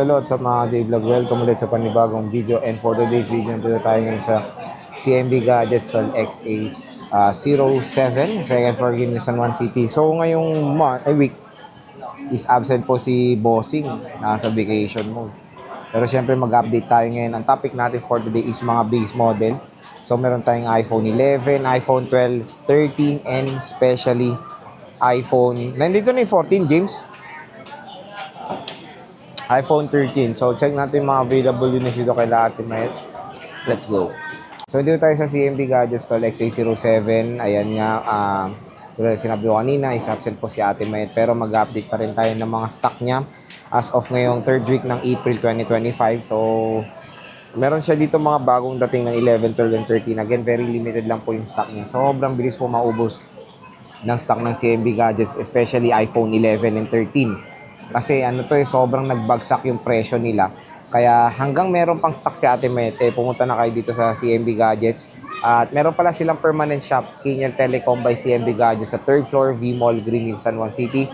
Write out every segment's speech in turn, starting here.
Hello at sa mga Day-Vlog, welcome ulit sa panibagong video. And for today's video, nandito tayo ngayon sa CMB Gadgets Tol XA07, second floor game ng San Juan City. So ngayong week is absent po si Bossing, nasa vacation mode. Pero syempre mag-update tayo ngayon. Ang topic natin for today is mga base model. So meron tayong iPhone 11, iPhone 12, 13, and especially iPhone, nandito na yung 14, James? iPhone 13. So, check natin yung mga available units dito kay Ate Mayet. Let's go. So, dito tayo sa CMB Gadgets Tol XA07. Ayan nga, tulad sinabi ko kanina, is absent po si Ate Mayet. Pero mag-update pa rin tayo ng mga stock niya as of ngayong third week ng April 2025. So, meron siya dito mga bagong dating ng 11, 12, and 13. Again, very limited lang po yung stock niya. Sobrang bilis po maubos ng stock ng CMB Gadgets, especially iPhone 11 and 13. Kasi sobrang nagbagsak yung presyo nila. Kaya hanggang meron pang stock si Ate Mete, pumunta na kayo dito sa CMB Gadgets. At meron pala silang permanent shop, Kenyal Telecom by CMB Gadgets sa 3rd floor, V-Mall, Green in San Juan City.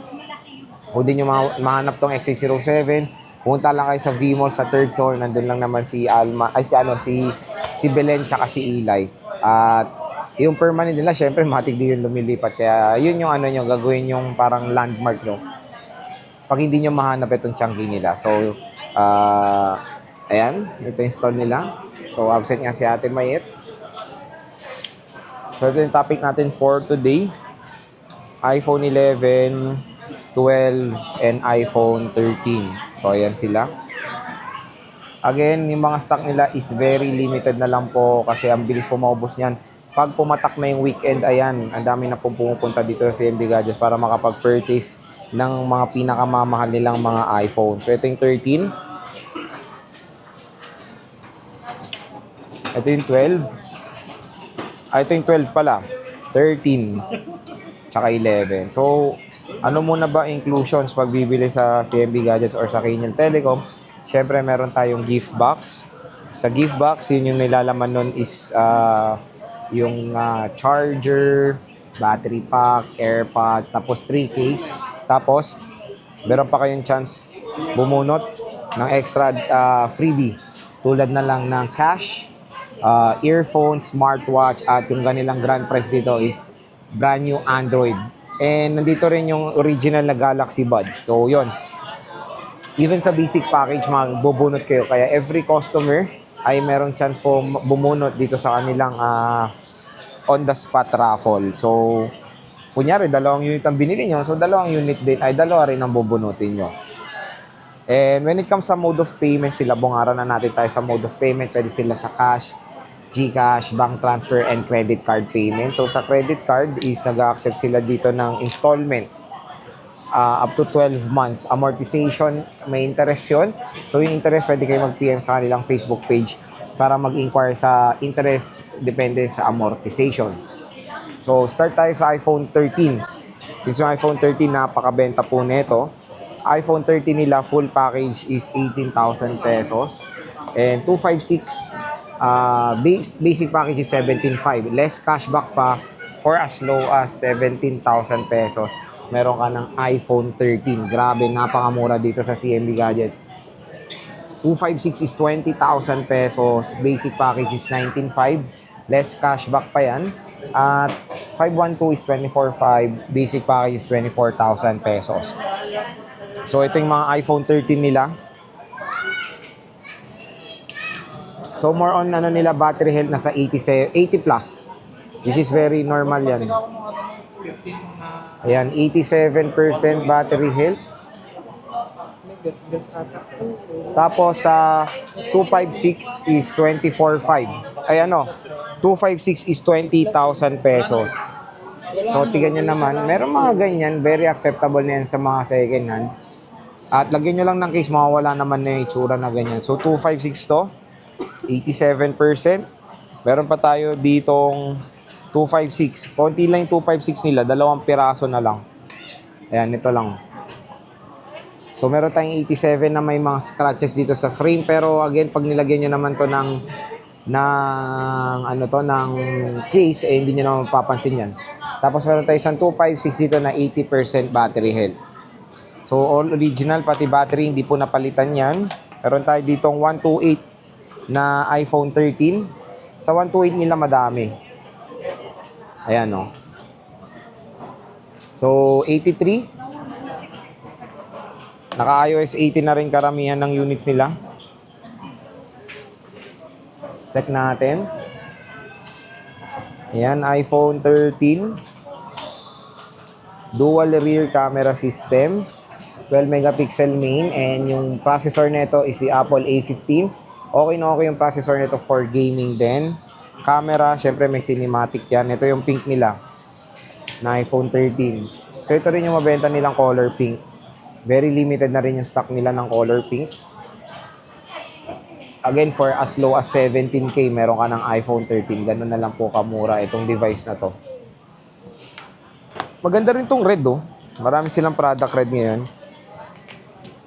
Kung din nyo mahanap tong XA07, pumunta lang kayo sa V-Mall sa 3rd floor. Nandun lang naman si Belen tsaka si Eli. At yung permanent nila, syempre matig din yung lumilipat. Kaya yun yung gagawin yung parang landmark nyo pag hindi nyo mahanap itong chunky nila. So, ayan, ito yung store nila. So, absent nga si Ate Mayet. So, ito yung topic natin for today. iPhone 11, 12, and iPhone 13. So, ayan sila. Again, yung mga stock nila is very limited na lang po kasi ang bilis po maubos niyan. Pag pumatak na yung weekend, ayan, ang dami na pong pumupunta dito sa CMB Gadgets para makapag-purchase ng mga pinakamamahal nilang mga iPhone. So, ito yung 13. Ito yung 12. Ito yung 12 pala. 13. Tsaka 11. So, ano muna ba inclusions pag bibili sa CMB Gadgets or sa Kenyal Telecom? Siyempre, meron tayong gift box. Sa gift box, yun yung nilalaman nun is yung charger, battery pack, AirPods, tapos 3 case. Tapos, meron pa kayong chance bumunot ng extra freebie. Tulad na lang ng cash, earphone, smartwatch, at yung ganilang grand prize dito is brand new Android. And nandito rin yung original na Galaxy Buds. So, yon. Even sa basic package, magbubunot kayo. Kaya every customer ay merong chance po bumunot dito sa kanilang on-the-spot raffle. So, kunyari, 2 unit ang binili nyo. So, 2 unit din, ay 2 rin ang bubunutin nyo. And when it comes sa mode of payment, sila bungaran na natin tayo sa mode of payment. Pwede sila sa cash, GCash, bank transfer, and credit card payment. So, sa credit card is nag-accept sila dito ng installment. Up to 12 months. Amortization, may interest yun. So, yung interest, pwede kayo mag-PM sa kanilang Facebook page para mag-inquire sa interest depende sa amortization. So, start tayo sa iPhone 13. Since yung iPhone 13, napakabenta po nito. iPhone 13 nila, full package is 18,000 pesos. And 256, basic package is 17,500. Less cashback pa for as low as 17,000 pesos. Meron ka ng iPhone 13. Grabe, napakamura dito sa CMB Gadgets. 256 is 20,000 pesos. Basic package is 19,500. Less cashback pa yan. At 512 is 24,500. Basic package is 24,000 pesos. So, ito yung mga iPhone 13 nila. So, more on nila battery health nasa 80 plus. Which is very normal yan. Ayan, 87% battery health. Tapos sa 256 is 24,500. Ay 256 is 20,000 pesos. So tingnan nyo naman, meron mga ganyan, very acceptable na yan sa mga second hand. At lagyan nyo lang ng case, mawawala naman na yung itsura na ganyan. So 256 to, 87%. Meron pa tayo ditong 256. Konti lang yung 256 nila, 2 piraso na lang. Ayan, ito lang. So, meron tayong 87 na may mga scratches dito sa frame. Pero, again, pag nilagyan nyo naman to ng case, hindi nyo naman mapapansin yan. Tapos, meron tayo isang 256 dito na 80% battery health. So, all original, pati battery, hindi po napalitan yan. Meron tayo ditong 128 na iPhone 13. Sa 128 nila madami. Ayan, no. So, 83. Naka-iOS 18 na rin karamihan ng units nila. Check natin. Ayan, iPhone 13. Dual rear camera system. 12 megapixel main, and yung processor nito is si Apple A15. Okay na okay yung processor nito for gaming din. Camera, syempre may cinematic yan. Ito yung pink nila na iPhone 13. So ito rin yung mabenta nilang color pink. Very limited na rin yung stock nila ng color pink. Again, for as low as 17K, meron ka ng iPhone 13. Ganun na lang po kamura itong device na to. Maganda rin tong red, oh. Marami silang product red ngayon.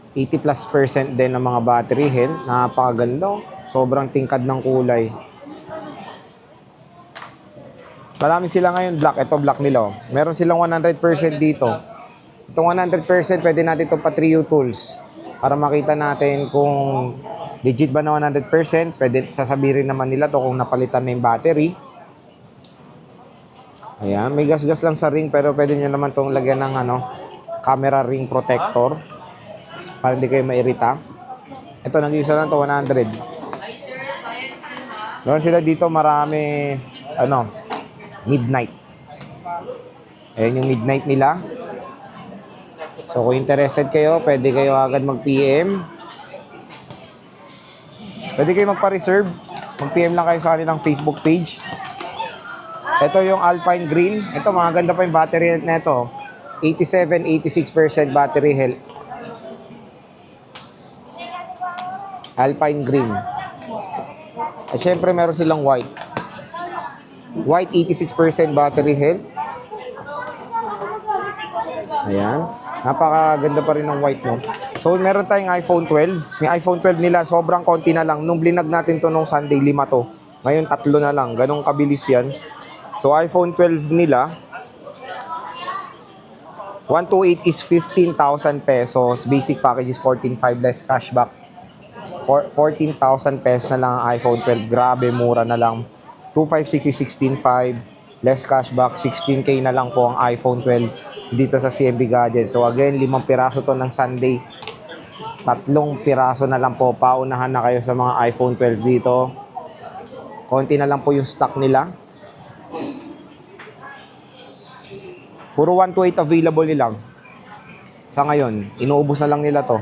80+% din ng mga battery health. Napakaganda. Sobrang tingkad ng kulay. Marami sila ngayon black. Ito black nila. Meron silang 100% dito. Itong 100% pwede natin ito pa Trio Tools. Para makita natin kung legit ba na 100%. Pwede sasabihin naman nila to kung napalitan na yung battery. Ayan. May gas-gas lang sa ring, pero pwede nyo naman itong lagyan ng camera ring protector. Para hindi kayo mairita. Ito, nag-isa lang to 100. Meron sila dito marami, midnight. Ayan yung midnight nila. So, kung interested kayo, pwede kayo agad mag-PM. Pwede kayo magpa-reserve. Mag-PM lang kayo sa kanilang Facebook page. Ito yung Alpine Green. Ito, maganda pa yung battery health na ito. 87-86% battery health. Alpine Green. At syempre, meron silang white. White, 86% battery health. Ayan. Napakaganda pa rin ng white, no? So, meron tayong iPhone 12. May iPhone 12 nila, sobrang konti na lang. Nung blinag natin to nung Sunday, 5 to. Ngayon, 3 na lang. Ganong kabilis yan. So, iPhone 12 nila, 128 is 15,000 pesos. Basic package is 14,500 less cashback. 14,000 pesos na lang ang iPhone 12. Grabe, mura na lang. 256 is 16,500. Less cashback, 16K na lang po ang iPhone 12 dito sa CMB Gadgets. So again, 5 piraso to ng Sunday. 3 piraso na lang po. Paunahan na kayo sa mga iPhone 12 dito. Konti na lang po yung stock nila. Puro 128 available nila. Sa ngayon, inuubos na lang nila to.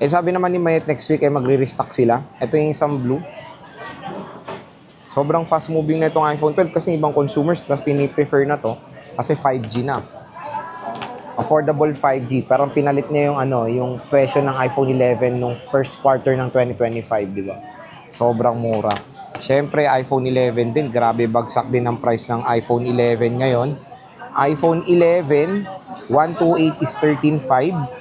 Eh sabi naman ni Mayet next week ay magre-restock sila. Ito yung isang blue. Sobrang fast moving na itong iPhone 12 kasi ibang consumers mas piniprefer na to kasi 5G na. Affordable 5G. Parang pinalit niya yung presyo ng iPhone 11 nung first quarter ng 2025, di ba? Sobrang mura. Siyempre, iPhone 11 din. Grabe, bagsak din ang price ng iPhone 11 ngayon. iPhone 11, 128 is 13,500.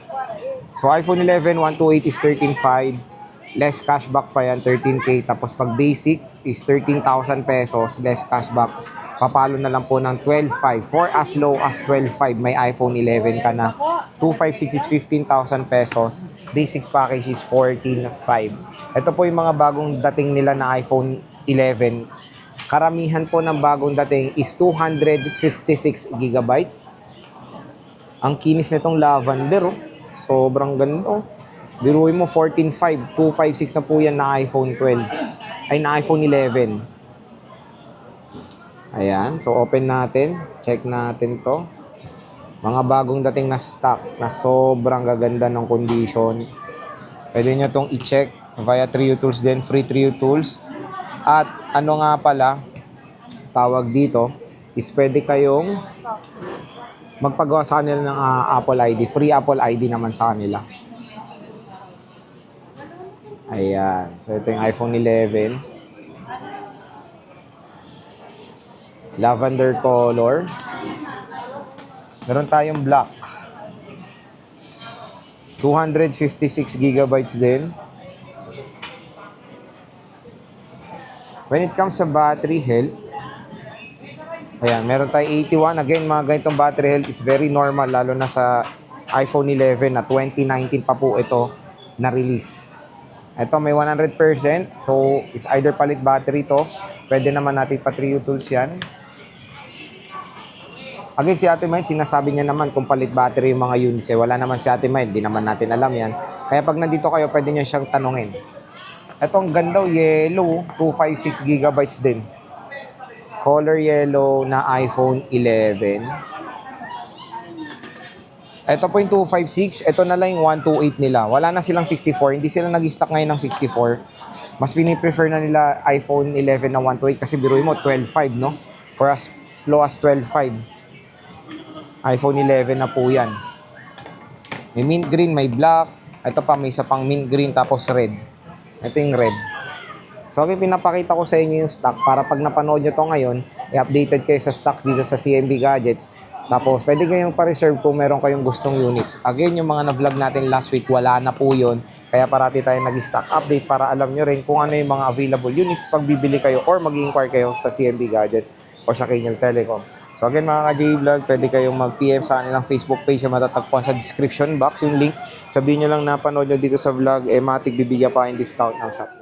So, iPhone 11, 128 is 13,500. Less cashback pa yan, 13K. Tapos, pag basic is 13,000 pesos. Less cashback. Papalo na lang po ng 12,500. For as low as 12,500, may iPhone 11 ka na. 256 is 15,000 pesos. Basic package is 14,500. Ito po yung mga bagong dating nila na iPhone 11. Karamihan po ng bagong dating is 256 gigabytes. Ang kinis nitong lavender, oh. Sobrang ganda, oh. Biruin mo, 14,500. 256 na po yan na iPhone 12. Ay, na iPhone 11. Ayan. So, open natin. Check natin to. Mga bagong dating na stock na sobrang gaganda ng condition. Pwede nyo tong i-check via Trio Tools din. Free Trio Tools. At ano nga pala, tawag dito, is pwede kayong magpagawa sa kanila ng Apple ID. Free Apple ID naman sa kanila. Ayan. So, ito yung iPhone 11. Lavender color. Meron tayong black. 256 gigabytes din. When it comes sa battery health, ayan, meron tayong 81. Again, mga ganitong battery health is very normal, lalo na sa iPhone 11 na 2019 pa po ito na release. Ito may 100%. So, is either palit battery to. Pwede naman natin pa Trio Tools yan. Again, si Ate Mild, sinasabi niya naman kung palit battery yung mga units. Wala naman si Ate Mild, di naman natin alam yan. Kaya pag nandito kayo, pwede niyo siyang tanungin. Itong ganda, yellow, 256 gigabytes din. Color yellow na iPhone 11. Ito po yung 256. Ito na lang yung 128 nila. Wala na silang 64. Hindi sila nag-stock ngayon ng 64. Mas piniprefer na nila iPhone 11 na 128 kasi biruin mo, 12.5, no? For as low as 12.5. iPhone 11 na po yan. May mint green, may black. Ito pa, may isa pang mint green tapos red. Ito yung red. So, okay, pinapakita ko sa inyo yung stock para pag napanood nyo to ngayon, i-updated kayo sa stocks dito sa CMB Gadgets. Tapos, pwede kayong pa-reserve kung meron kayong gustong units. Again, yung mga na-vlog natin last week, wala na po yun. Kaya parati tayo nag-stock update para alam nyo rin kung ano yung mga available units pag bibili kayo or mag-inquire kayo sa CMB Gadgets or sa Kenya Telecom. So again mga ka-J-Vlog, pwede kayong mag-PM sa kanilang Facebook page na matatagpuan sa description box yung link. Sabihin nyo lang na panood nyo dito sa vlog, matik bibigyan pa yung discount ng shop.